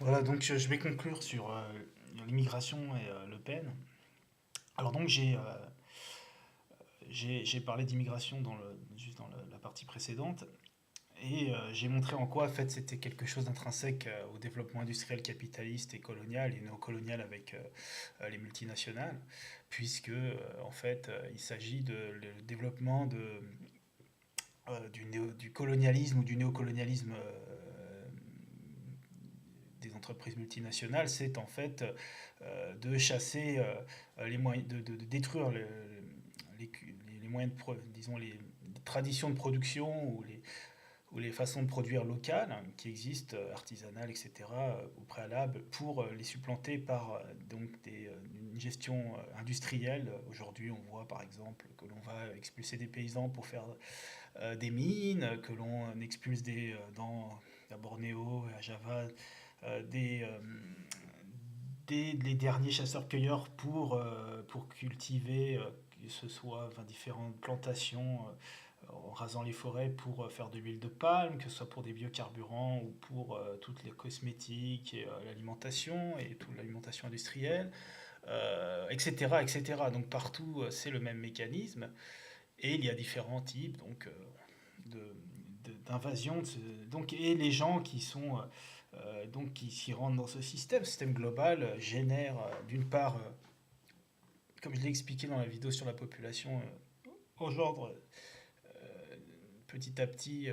Voilà, donc je vais conclure sur l'immigration et Le Pen. Alors donc j'ai parlé d'immigration juste dans la partie précédente et j'ai montré en quoi en fait c'était quelque chose d'intrinsèque au développement industriel capitaliste et colonial et néocolonial avec les multinationales, puisque en fait il s'agit de le développement du colonialisme ou du néocolonialisme des entreprises multinationales, c'est en fait de chasser les moyens, de détruire les, les moyens de, disons les traditions de production ou les façons de produire locales qui existent, artisanales, etc., au préalable, pour les supplanter par une gestion industrielle. Aujourd'hui, on voit par exemple que l'on va expulser des paysans pour faire des mines, que l'on expulse à Bornéo et à Java des, les derniers chasseurs-cueilleurs pour cultiver, que ce soit enfin, différentes plantations en rasant les forêts pour faire de l'huile de palme, que ce soit pour des biocarburants ou pour toutes les cosmétiques et l'alimentation et toute l'alimentation industrielle, etc., etc. Donc partout, c'est le même mécanisme et il y a différents types d'invasion. Donc, et les gens qui sont donc qui s'y rendent dans ce système global, génère d'une part, comme je l'ai expliqué dans la vidéo sur la population, engendre petit à petit,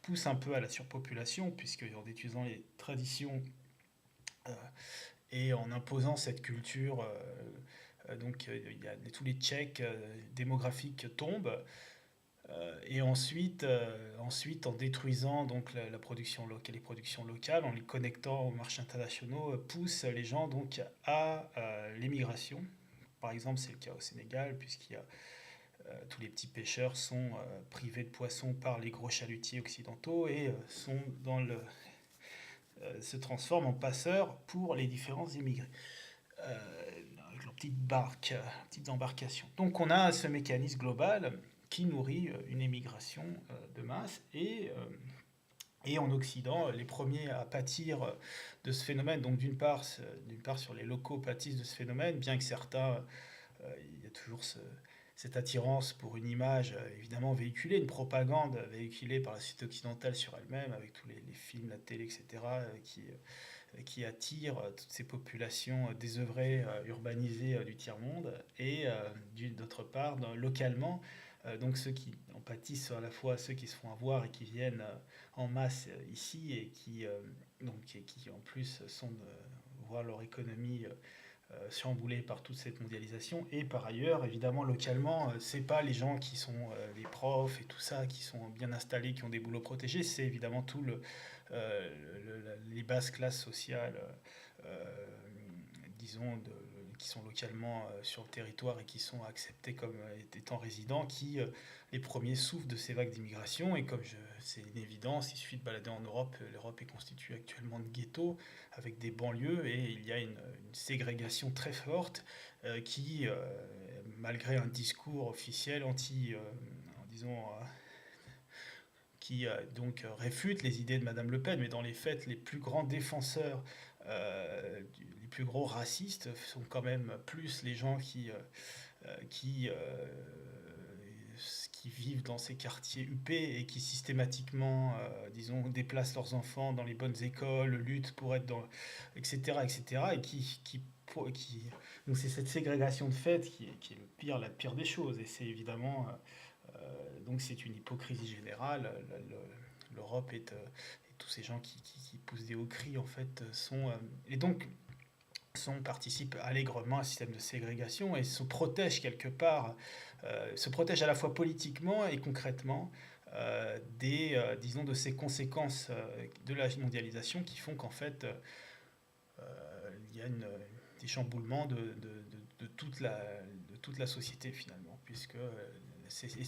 pousse un peu à la surpopulation, puisque en détruisant les traditions euh, et en imposant cette culture, tous les checks démographiques tombent. Et ensuite, en détruisant donc la production locale, les productions locales, en les connectant aux marchés internationaux, pousse les gens donc à l'émigration. Par exemple, c'est le cas au Sénégal, puisqu'il y a tous les petits pêcheurs sont privés de poissons par les gros chalutiers occidentaux et se transforment en passeurs pour les différents immigrés avec leurs petites embarcations. Donc on a ce mécanisme global qui nourrit une émigration de masse et en Occident, les premiers à pâtir de ce phénomène, donc d'une part sur les locaux pâtissent de ce phénomène, bien que certains, il y a toujours cette attirance pour une image évidemment véhiculée, une propagande véhiculée par la société occidentale sur elle-même, avec tous les films, la télé, etc., qui attire toutes ces populations désœuvrées, urbanisées du tiers-monde, et d'autre part, localement, donc ceux qui en pâtissent à la fois ceux qui se font avoir et qui viennent en masse ici et qui en plus voient leur économie chamboulée par toute cette mondialisation. Et par ailleurs, évidemment, localement, c'est pas les gens qui sont les profs et tout ça, qui sont bien installés, qui ont des boulots protégés, c'est évidemment les basses classes sociales, euh, disons, qui sont localement sur le territoire et qui sont acceptés comme étant résidents, qui les premiers souffrent de ces vagues d'immigration. Et c'est une évidence, il suffit de balader en Europe, l'Europe est constituée actuellement de ghettos avec des banlieues et il y a une ségrégation très forte qui, malgré un discours officiel disons, qui réfute les idées de Madame Le Pen, mais dans les faits, les plus grands défenseurs, les plus gros racistes sont quand même plus les gens euh, qui, euh, qui vivent dans ces quartiers huppés et qui systématiquement, disons, déplacent leurs enfants dans les bonnes écoles, luttent pour être dans, etc., etc., et donc c'est cette ségrégation de fait qui est la pire des choses, et c'est évidemment donc c'est une hypocrisie générale. L'Europe et tous ces gens qui poussent des hauts cris en fait et donc participent allègrement à un système de ségrégation et se protègent quelque part, se protègent à la fois politiquement et concrètement disons de ces conséquences de la mondialisation qui font qu'en fait il y a des chamboulements de toute la société finalement, puisque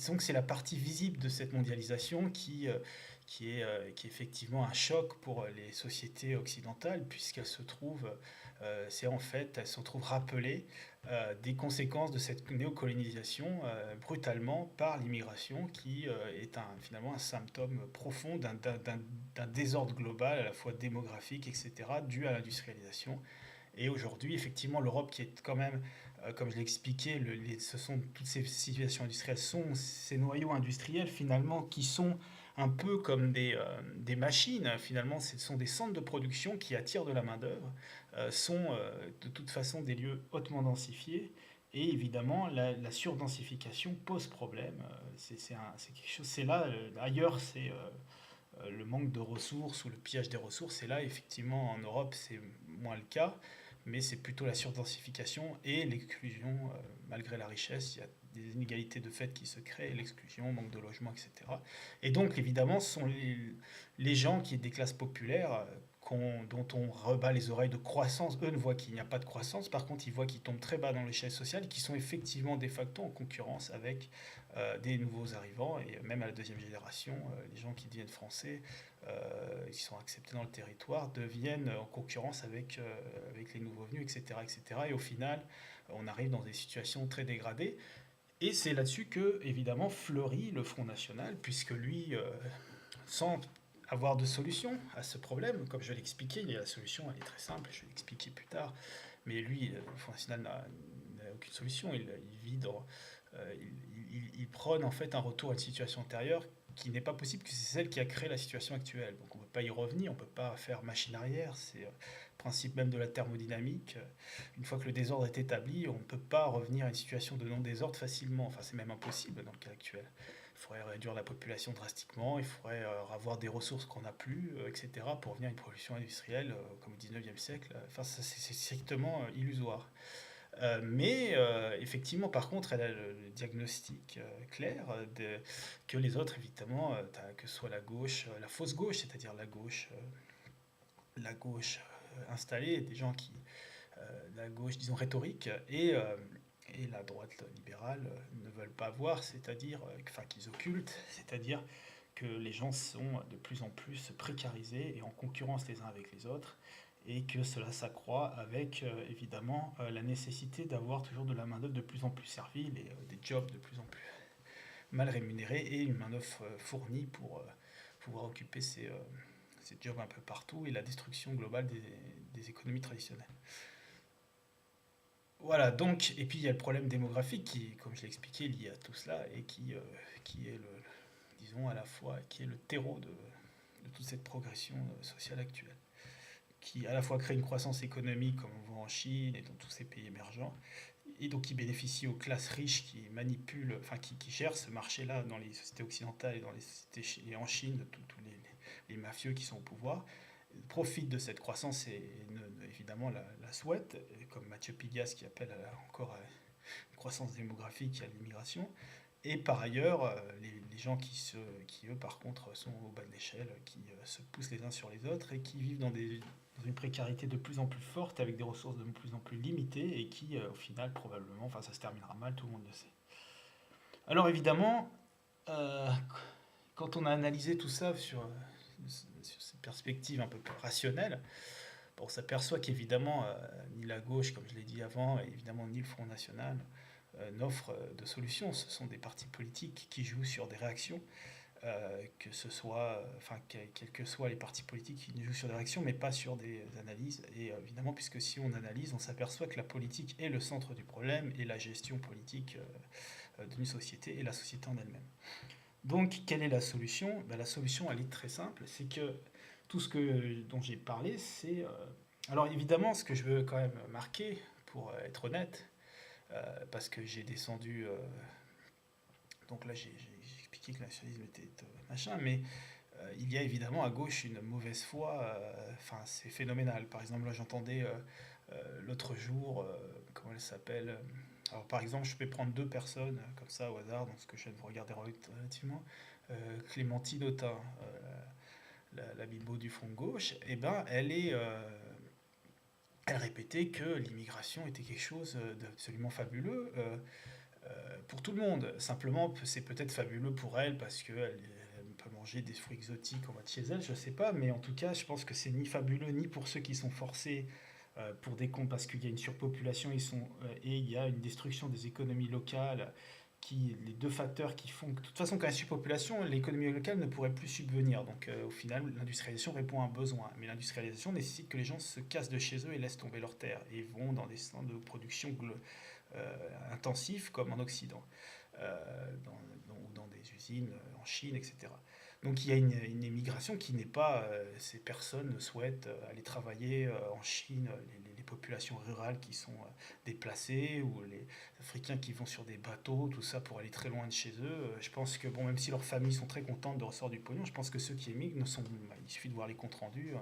donc c'est la partie visible de cette mondialisation qui est effectivement un choc pour les sociétés occidentales, puisqu'elles se trouvent, c'est en fait, elles se trouvent rappelées des conséquences de cette néocolonisation brutalement par l'immigration qui est finalement un symptôme profond d'un désordre global à la fois démographique, etc., dû à l'industrialisation. Et aujourd'hui, effectivement, l'Europe qui est quand même, comme je l'ai expliqué, ce sont toutes ces situations industrielles, sont ces noyaux industriels finalement qui sont un peu comme des machines. Finalement, ce sont des centres de production qui attirent de la main-d'œuvre, sont de toute façon des lieux hautement densifiés. Et évidemment, surdensification pose problème. C'est quelque chose. C'est là, ailleurs, c'est le manque de ressources ou le pillage des ressources. Et là, effectivement, en Europe, c'est moins le cas, mais c'est plutôt la surdensification et l'exclusion, malgré la richesse. Il y a des inégalités de fait qui se créent, l'exclusion, manque de logement, etc. Et donc, évidemment, ce sont les gens qui des classes populaires dont on rebat les oreilles de croissance. Eux ne voient qu'il n'y a pas de croissance, par contre, ils voient qu'ils tombent très bas dans l'échelle sociale et qui sont effectivement de facto en concurrence avec des nouveaux arrivants, et même à la deuxième génération, les gens qui deviennent français, qui sont acceptés dans le territoire, deviennent en concurrence avec les nouveaux venus, etc., etc. Et au final, on arrive dans des situations très dégradées. Et c'est là-dessus que, évidemment, fleurit le Front National, puisque lui, sans avoir de solution à ce problème, comme je l'ai expliqué, la solution elle est très simple, je vais l'expliquer plus tard, mais lui, le Front National n'a aucune solution, il vit dans, il prône en fait un retour à une situation antérieure qui n'est pas possible, que c'est celle qui a créé la situation actuelle. Donc on ne peut pas y revenir, on ne peut pas faire machine arrière, c'est le principe même de la thermodynamique. Une fois que le désordre est établi, on ne peut pas revenir à une situation de non-désordre facilement, enfin c'est même impossible dans le cas actuel. Il faudrait réduire la population drastiquement, il faudrait avoir des ressources qu'on n'a plus, etc., pour revenir à une production industrielle comme au 19e siècle. Enfin, c'est strictement illusoire. Mais effectivement, par contre, elle a le diagnostic clair que les autres, évidemment, que ce soit la gauche, la fausse gauche, c'est-à-dire la gauche installée, des gens qui, la gauche, disons, rhétorique, et la droite libérale ne veulent pas voir, c'est-à-dire, enfin, qu'ils occultent, c'est-à-dire que les gens sont de plus en plus précarisés et en concurrence les uns avec les autres, et que cela s'accroît avec évidemment la nécessité d'avoir toujours de la main-d'œuvre de plus en plus servile et des jobs de plus en plus mal rémunérés et une main-d'œuvre fournie pour pouvoir occuper ces jobs un peu partout et la destruction globale des économies traditionnelles. Voilà, donc, et puis il y a le problème démographique qui, comme je l'ai expliqué, est lié à tout cela et qui est disons, à la fois, qui est le terreau de toute cette progression sociale actuelle, qui à la fois crée une croissance économique comme on voit en Chine et dans tous ces pays émergents, et donc qui bénéficie aux classes riches qui manipulent, enfin qui gèrent ce marché-là dans les sociétés occidentales et dans les sociétés et en Chine, de tous les mafieux qui sont au pouvoir, profitent de cette croissance et évidemment la souhaitent, comme Mathieu Pigas qui appelle encore à une croissance démographique et à l'immigration. Et par ailleurs, les gens qui, eux, par contre, sont au bas de l'échelle, qui se poussent les uns sur les autres et qui vivent dans une précarité de plus en plus forte, avec des ressources de plus en plus limitées, et qui, au final, probablement, enfin, ça se terminera mal, tout le monde le sait. Alors évidemment, euh, quand on a analysé tout ça sur cette perspective un peu plus rationnelle, bon, on s'aperçoit qu'évidemment, ni la gauche, comme je l'ai dit avant, et évidemment ni le Front National n'offrent de solutions. Ce sont des partis politiques qui jouent sur des réactions, que ce soit, enfin, quels que soient les partis politiques qui jouent sur des réactions, mais pas sur des analyses. Et évidemment, puisque si on analyse, on s'aperçoit que la politique est le centre du problème et la gestion politique d'une société et la société en elle-même. Donc, quelle est la solution? Ben, la solution, elle est très simple, c'est que tout dont j'ai parlé, c'est... alors évidemment, ce que je veux quand même marquer, pour être honnête, parce que j'ai descendu... donc là, j'ai expliqué que le nationalisme était machin, mais il y a évidemment à gauche une mauvaise foi, enfin c'est phénoménal. Par exemple, là j'entendais l'autre jour, comment elle s'appelle, alors par exemple, je peux prendre deux personnes comme ça au hasard, dans ce que je viens de vous regarder relativement. Clémentine Autain, la bimbo du front de gauche, et ben elle répétait que l'immigration était quelque chose d'absolument fabuleux pour tout le monde. Simplement, c'est peut-être fabuleux pour elle parce qu'elle peut manger des fruits exotiques en bas de chez elle, je sais pas, mais en tout cas, je pense que c'est ni fabuleux ni pour ceux qui sont forcés pour des comptes parce qu'il y a une surpopulation et il y a une destruction des économies locales, les deux facteurs qui font que, de toute façon, quand il y a une surpopulation, l'économie locale ne pourrait plus subvenir. Donc, au final, l'industrialisation répond à un besoin. Mais l'industrialisation nécessite que les gens se cassent de chez eux et laissent tomber leurs terres et vont dans des centres de production intensifs comme en Occident, dans des usines en Chine, etc. Donc il y a une émigration qui n'est pas, ces personnes souhaitent aller travailler en Chine, les populations rurales qui sont déplacées, ou les Africains qui vont sur des bateaux, tout ça pour aller très loin de chez eux. Je pense que, bon, même si leurs familles sont très contentes de ressort du pognon, je pense que ceux qui émigrent, il suffit de voir les comptes rendus,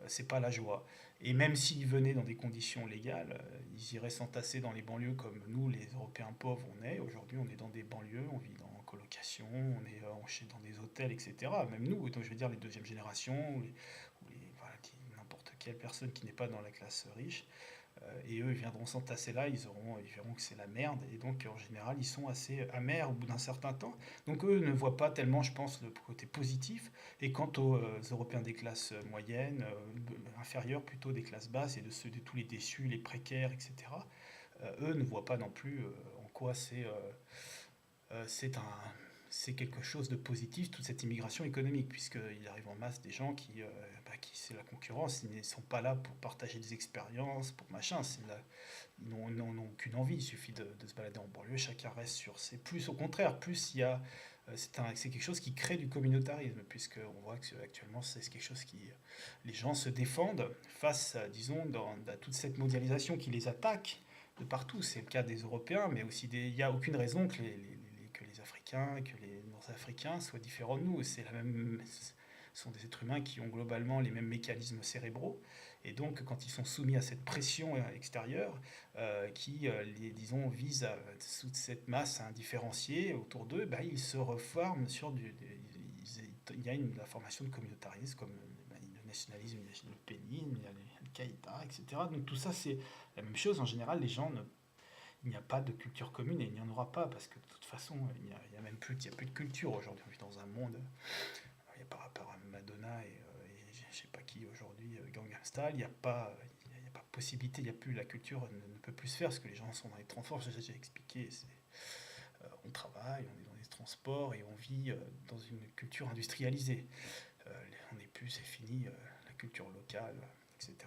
c'est pas la joie. Et même s'ils venaient dans des conditions légales, ils iraient s'entasser dans les banlieues comme nous, les Européens pauvres, on est. Aujourd'hui, on est dans des banlieues, on vit en colocation, on est dans des hôtels, etc. Même nous, donc je veux dire les deuxième génération, voilà, n'importe quelle personne qui n'est pas dans la classe riche. Et eux, ils viendront s'entasser là, ils verront que c'est la merde, et donc en général, ils sont assez amers au bout d'un certain temps. Donc eux ne voient pas tellement, je pense, le côté positif. Et quant aux Européens des classes moyennes, inférieures plutôt, des classes basses, et de tous les déçus, les précaires, etc., eux ne voient pas non plus en quoi c'est un, c'est quelque chose de positif, toute cette immigration économique, puisqu'il arrive en masse des gens qui c'est la concurrence, ils ne sont pas là pour partager des expériences, pour machin, ils n'ont aucune envie, il suffit de se balader en banlieue, chacun reste sur ses... Plus au contraire, plus il y a... c'est quelque chose qui crée du communautarisme, puisqu'on voit que actuellement c'est quelque chose qui... Les gens se défendent face, disons, à toute cette mondialisation qui les attaque de partout. C'est le cas des Européens, mais aussi il n'y a aucune raison que les Africains, que les Nord-Africains soient différents de nous. Ce sont des êtres humains qui ont globalement les mêmes mécanismes cérébraux. Et donc, quand ils sont soumis à cette pression extérieure, disons, vise à toute cette masse indifférenciée autour d'eux, bah, ils se reforment sur il y a la formation de communautarisme, comme le nationalisme, le pénisme, il y a le Qaïda, etc. Donc tout ça, c'est la même chose. En général, il n'y a pas de culture commune et il n'y en aura pas parce que de toute façon, il y a même plus, il y a plus de culture aujourd'hui. On vit dans un monde, il y a par rapport à Madonna et je sais pas qui aujourd'hui, Gangnam Style, il y a pas possibilité, il y a plus, la culture ne peut plus se faire parce que les gens sont dans les transports. J'ai déjà expliqué, on travaille, on est dans les transports et on vit dans une culture industrialisée. Euh, on n'est plus, c'est fini, la culture locale, etc.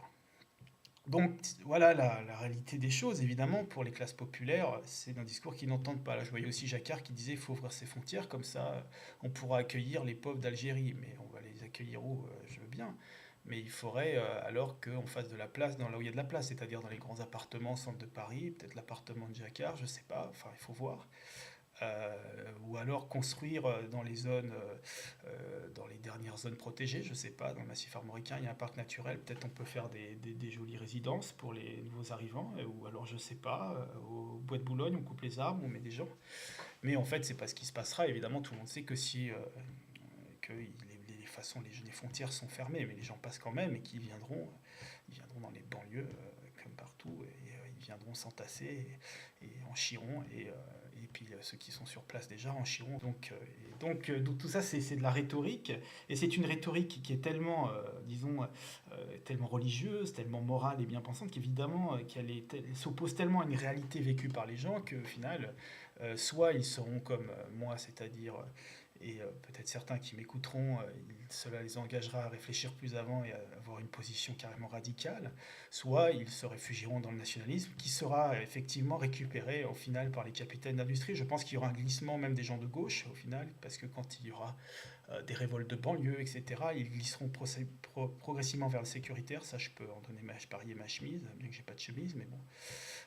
Donc voilà la réalité des choses, évidemment, pour les classes populaires, c'est un discours qu'ils n'entendent pas. Là, je voyais aussi Jacquard qui disait qu'il faut ouvrir ses frontières, comme ça on pourra accueillir les pauvres d'Algérie. Mais on va les accueillir où? Je veux bien. Mais il faudrait alors qu'on fasse de la place là où il y a de la place, c'est-à-dire dans les grands appartements au centre de Paris, peut-être l'appartement de Jacquard, je sais pas, enfin il faut voir. Ou alors construire dans les dernières zones protégées, je sais pas, dans le massif armoricain, il y a un parc naturel, peut-être on peut faire des jolies résidences pour les nouveaux arrivants, ou alors je sais pas, au bois de Boulogne, on coupe les arbres, on met des gens. Mais en fait, c'est pas ce qui se passera, évidemment, tout le monde sait que si que les frontières sont fermées, mais les gens passent quand même et ils viendront dans les banlieues comme partout, et ils viendront s'entasser et en chieront, et puis ceux qui sont sur place déjà en chieront. Donc tout ça, c'est de la rhétorique, et c'est une rhétorique qui est tellement, disons, tellement religieuse, tellement morale et bien pensante, qu'évidemment, elle s'oppose tellement à une réalité vécue par les gens qu'au final, soit ils seront comme moi, c'est-à-dire et peut-être certains qui m'écouteront, cela les engagera à réfléchir plus avant et à avoir une position carrément radicale, soit ils se réfugieront dans le nationalisme, qui sera effectivement récupéré au final par les capitaines d'industrie. Je pense qu'il y aura un glissement même des gens de gauche au final, parce que quand il y aura des révoltes de banlieue, etc., ils glisseront progressivement vers le sécuritaire. Ça, je peux en donner parier ma chemise, bien que j'ai pas de chemise, mais bon.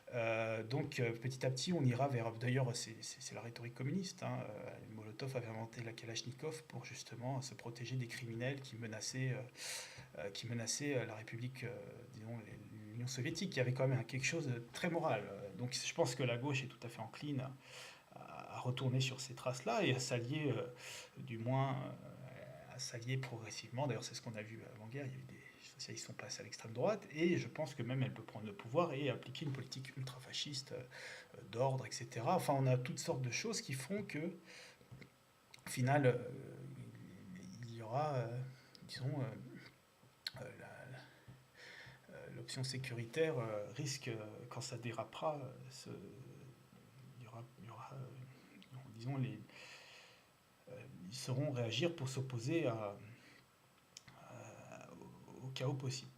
Petit à petit, on ira vers. D'ailleurs, c'est la rhétorique communiste, hein. Molotov avait inventé la Kalachnikov pour justement se protéger des criminels qui menaçaient la République, disons, l'Union soviétique, qui avait quand même quelque chose de très moral. Donc je pense que la gauche est tout à fait encline à retourner sur ces traces-là et à s'allier, du moins, à s'allier progressivement. D'ailleurs, c'est ce qu'on a vu avant-guerre. Il y a eu des socialistes sont passés à l'extrême droite, et je pense que même elle peut prendre le pouvoir et appliquer une politique ultra-fasciste d'ordre, etc. Enfin, on a toutes sortes de choses qui feront que, au final, il y aura, disons, l'option sécuritaire risque, quand ça dérapera, il y aura, disons, ils sauront réagir pour s'opposer au chaos possible.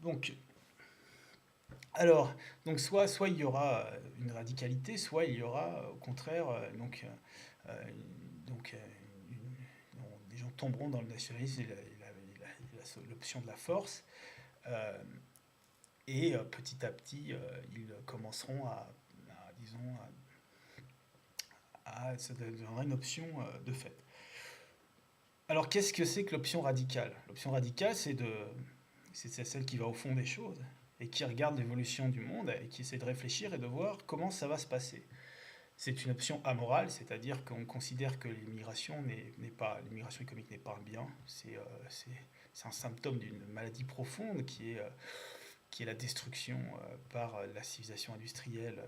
Alors, donc soit il y aura une radicalité, soit il y aura au contraire euh, donc des gens tomberont dans le nationalisme et l'option de la force. euh, et petit à petit, ils commenceront disons, ça deviendra une option de fait. Alors qu'est-ce que c'est que l'option radicale? L'option radicale, c'est celle qui va au fond des choses et qui regarde l'évolution du monde et qui essaie de réfléchir et de voir comment ça va se passer. C'est une option amorale, c'est-à-dire qu'on considère que l'immigration l'immigration économique n'est pas un bien, c'est un symptôme d'une maladie profonde qui est la destruction par la civilisation industrielle,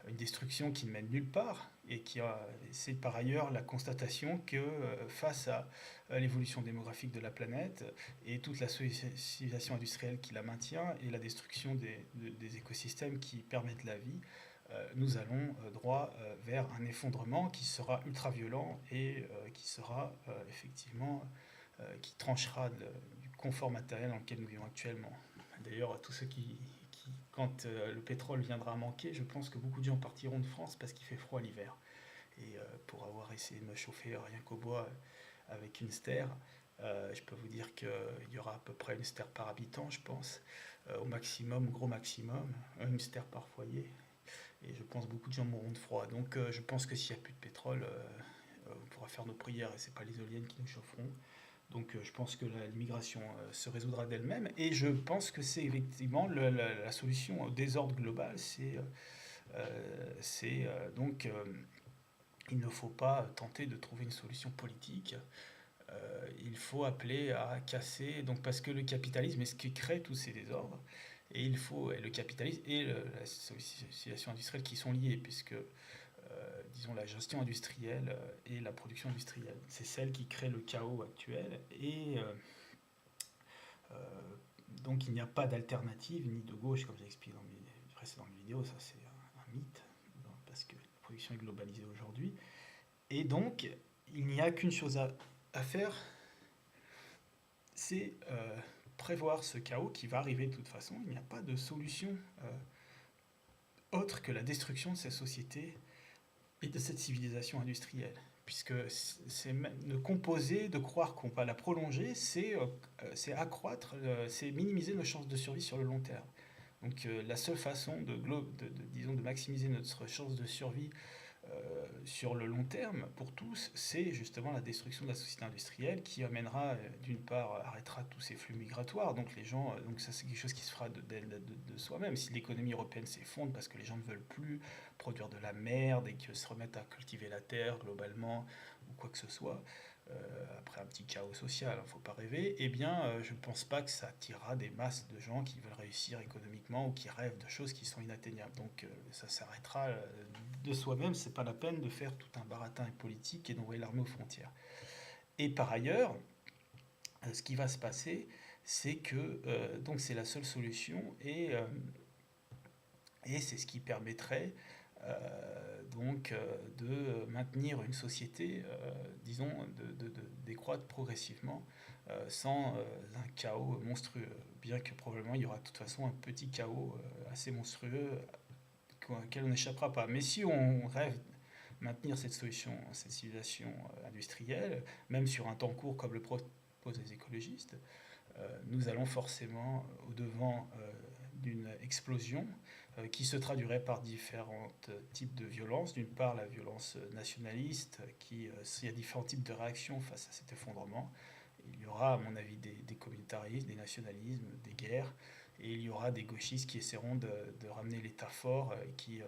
une destruction qui ne mène nulle part, et c'est par ailleurs la constatation que face à l'évolution démographique de la planète et toute la civilisation industrielle qui la maintient et la destruction des écosystèmes qui permettent la vie, nous allons droit vers un effondrement qui sera ultra violent et qui sera effectivement qui tranchera du confort matériel dans lequel nous vivons actuellement. D'ailleurs, tous ceux quand le pétrole viendra à manquer, je pense que beaucoup de gens partiront de France parce qu'il fait froid l'hiver. Et pour avoir essayé de me chauffer rien qu'au bois avec une stère, je peux vous dire qu'il y aura à peu près une stère par habitant, je pense, au maximum, gros maximum, une stère par foyer. Et je pense que beaucoup de gens mourront de froid. Donc je pense que s'il n'y a plus de pétrole, on pourra faire nos prières et ce n'est pas les éoliennes qui nous chaufferont. Donc je pense que l'immigration se résoudra d'elle-même. Et je pense que c'est effectivement la solution au désordre global. Donc il ne faut pas tenter de trouver une solution politique. Il faut appeler à casser, donc parce que le capitalisme est ce qui crée tous ces désordres. Et le capitalisme et la civilisation industrielle qui sont liés, puisque disons, la gestion industrielle et la production industrielle. C'est celle qui crée le chaos actuel et donc il n'y a pas d'alternative ni de gauche, comme j'ai expliqué dans mes précédentes vidéos, ça c'est un mythe, parce que la production est globalisée aujourd'hui. Et donc, il n'y a qu'une chose à faire, c'est prévoir ce chaos qui va arriver de toute façon. Il n'y a pas de solution autre que la destruction de ces sociétés et de cette civilisation industrielle. Puisque de composer, de croire qu'on va la prolonger, c'est accroître, c'est minimiser nos chances de survie sur le long terme. Donc la seule façon disons, de maximiser notre chance de survie sur le long terme pour tous, c'est justement la destruction de la société industrielle qui amènera, d'une part, arrêtera tous ces flux migratoires. Donc les gens, donc ça c'est quelque chose qui se fera de soi-même. Si l'économie européenne s'effondre parce que les gens ne veulent plus produire de la merde et qu'ils se remettent à cultiver la terre globalement ou quoi que ce soit, après un petit chaos social, il ne faut pas rêver, eh bien je ne pense pas que ça attirera des masses de gens qui veulent réussir économiquement ou qui rêvent de choses qui sont inatteignables. Donc ça s'arrêtera de soi-même, c'est pas la peine de faire tout un baratin politique et d'envoyer l'armée aux frontières. Et par ailleurs, ce qui va se passer, c'est que donc c'est la seule solution et c'est ce qui permettrait de maintenir une société, disons, de décroître progressivement sans un chaos monstrueux. Bien que probablement il y aura de toute façon un petit chaos assez monstrueux auquel on n'échappera pas. Mais si on rêve maintenir cette solution, cette civilisation industrielle, même sur un temps court comme le proposent les écologistes, nous allons forcément au-devant d'une explosion qui se traduirait par différents types de violences. D'une part, la violence nationaliste, il y a différents types de réactions face à cet effondrement. Il y aura, à mon avis, des communautarismes, des nationalismes, des guerres, et il y aura des gauchistes qui essaieront de ramener l'État fort et qui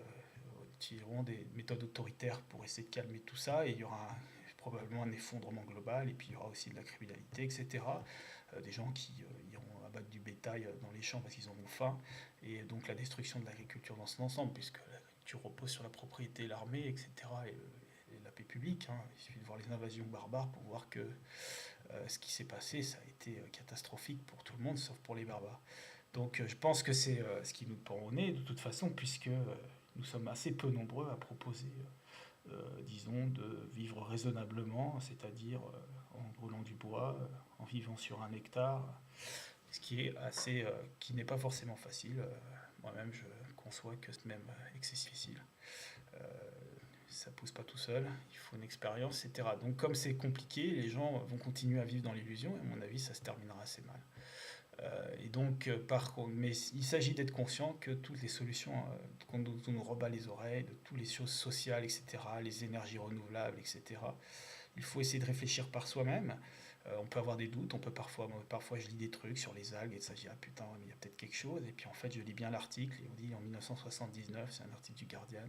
utiliseront des méthodes autoritaires pour essayer de calmer tout ça, et il y aura probablement un effondrement global, et puis il y aura aussi de la criminalité, etc. Des gens qui iront abattre du bétail dans les champs parce qu'ils en ont faim, et donc la destruction de l'agriculture dans son ensemble, puisque l'agriculture repose sur la propriété, l'armée, etc., et la paix publique. Hein. Il suffit de voir les invasions barbares pour voir que ce qui s'est passé, ça a été catastrophique pour tout le monde, sauf pour les barbares. Donc je pense que c'est ce qui nous pend au nez de toute façon, puisque nous sommes assez peu nombreux à proposer, disons, de vivre raisonnablement, c'est-à-dire en brûlant du bois, en vivant sur un hectare, ce qui est qui n'est pas forcément facile. Moi-même, je conçois que c'est même excessif difficile. Euh, Ça pousse pas tout seul, il faut une expérience, etc. Donc comme c'est compliqué, les gens vont continuer à vivre dans l'illusion, et à mon avis, ça se terminera assez mal. Et donc, par contre, mais il s'agit d'être conscient que toutes les solutions dont on nous rebat les oreilles, de toutes les choses sociales, etc., les énergies renouvelables, etc., il faut essayer de réfléchir par soi-même. On peut avoir des doutes, on peut parfois je lis des trucs sur les algues et ça, je dis ah putain, mais il y a peut-être quelque chose. Et puis en fait, je lis bien l'article et on dit en 1979, c'est un article du Guardian,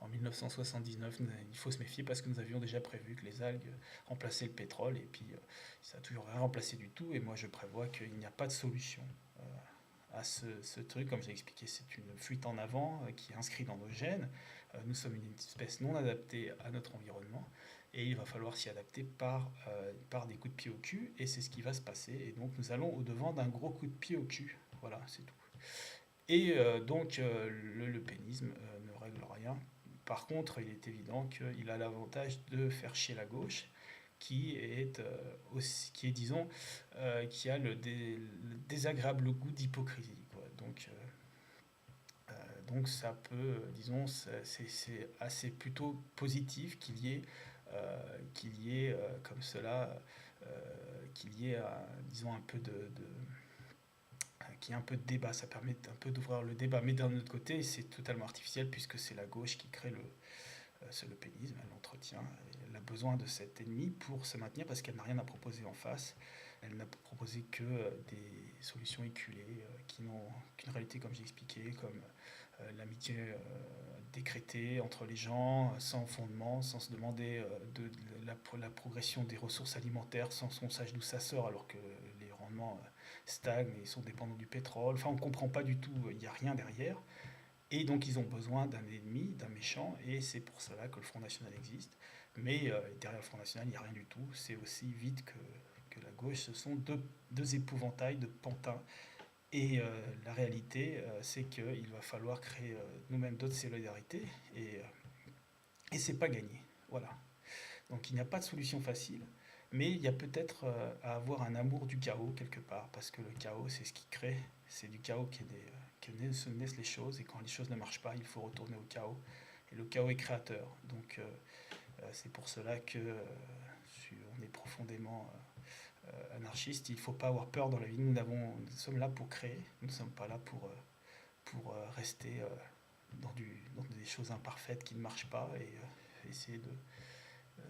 en 1979, il faut se méfier parce que nous avions déjà prévu que les algues remplaçaient le pétrole et puis ça n'a toujours rien remplacé du tout. Et moi, je prévois qu'il n'y a pas de solution à ce truc. Comme j'ai expliqué, c'est une fuite en avant qui est inscrite dans nos gènes. Nous sommes une espèce non adaptée à notre environnement et il va falloir s'y adapter par des coups de pied au cul et c'est ce qui va se passer. Et donc, nous allons au-devant d'un gros coup de pied au cul. Voilà, c'est tout. Et donc, le pénisme ne règle rien. Par contre, il est évident qu'il a l'avantage de faire chier la gauche, qui est disons, qui a le désagréable goût d'hypocrisie, quoi. Donc ça peut, disons, c'est assez plutôt positif qu'il y ait comme cela, qu'il y ait, disons, un peu qu'il y ait un peu de débat. Ça permet un peu d'ouvrir le débat. Mais d'un autre côté, c'est totalement artificiel puisque c'est la gauche qui crée c'est le pénisme, elle l'entretient. Elle a besoin de cet ennemi pour se maintenir parce qu'elle n'a rien à proposer en face. Elle n'a proposé que des solutions éculées qui n'ont qu'une réalité, comme j'ai expliqué, comme l'amitié décrétée entre les gens, sans fondement, sans se demander la progression des ressources alimentaires, sans qu'on sache d'où ça sort, alors que les rendements stagnent et sont dépendants du pétrole. Enfin, on ne comprend pas du tout, il n'y a rien derrière. Et donc ils ont besoin d'un ennemi, d'un méchant, et c'est pour cela que le Front National existe. Mais derrière le Front National, il n'y a rien du tout. C'est aussi vide que la gauche. Ce sont deux épouvantails de pantins. Et la réalité, c'est qu'il va falloir créer nous-mêmes d'autres solidarités, et c'est pas gagné. Voilà. Donc il n'y a pas de solution facile, mais il y a peut-être à avoir un amour du chaos quelque part, parce que le chaos, c'est ce qui crée, c'est du chaos que naissent les choses, et quand les choses ne marchent pas, il faut retourner au chaos. Et le chaos est créateur. Donc c'est pour cela que on est profondément anarchiste. Il ne faut pas avoir peur dans la vie. Nous sommes là pour créer, nous ne sommes pas là rester dans des choses imparfaites qui ne marchent pas et essayer de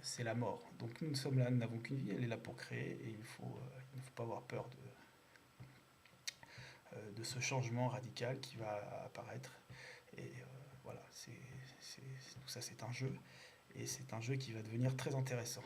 c'est la mort. Donc nous sommes là, nous n'avons qu'une vie, elle est là pour créer et il ne faut pas avoir peur de ce changement radical qui va apparaître. Et voilà, tout ça c'est un jeu et c'est un jeu qui va devenir très intéressant.